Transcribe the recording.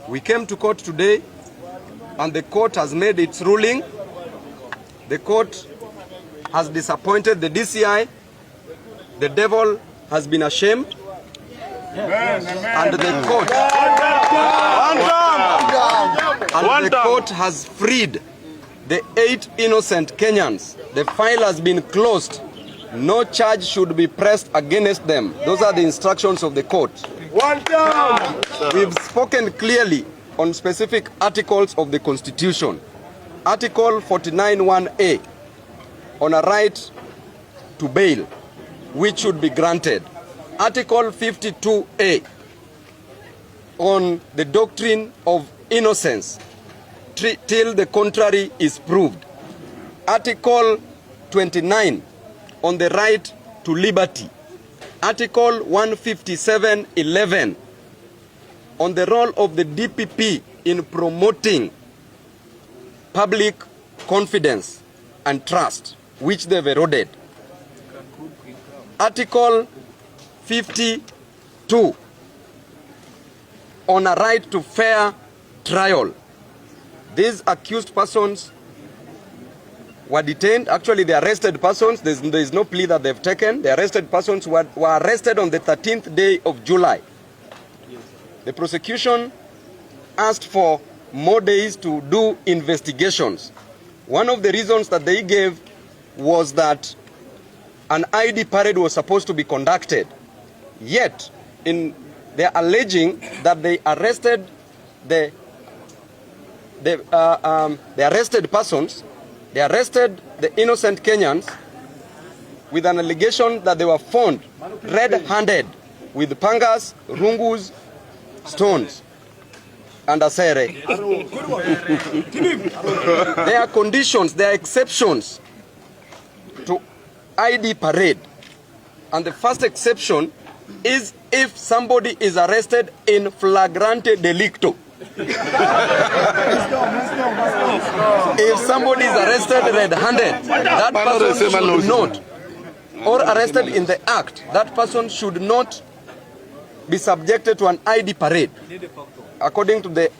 We came to court today and the court has made its ruling. The court has disappointed the DCI. The devil has been ashamed. And the court has freed the 8 innocent Kenyans. The file has been closed. No charge should be pressed against them. Those are the instructions of the court. We've spoken clearly on specific articles of the Constitution. Article 49(1)(a) on a right to bail, which should be granted. Article 52(a) on the doctrine of innocence till the contrary is proved. Article 29 on the right to liberty. Article 157(11) on the role of the DPP in promoting public confidence and trust, which they've eroded. Article 52 on a right to fair trial. These accused persons were detained. Actually, the arrested persons, there is no plea that they've taken. The arrested persons were arrested on the 13th day of July. The prosecution asked for more days to do investigations. One of the reasons that they gave was that an ID parade was supposed to be conducted. Yet, they're alleging that they arrested the arrested persons. They arrested the innocent Kenyans with an allegation that they were found red-handed with pangas, rungus, stones, and asere. There are conditions, there are exceptions to ID parade. And the first exception is if somebody is arrested in flagrante delicto. If somebody is arrested red-handed, that person should not, or arrested in the act, that person should not be subjected to an ID parade, according to the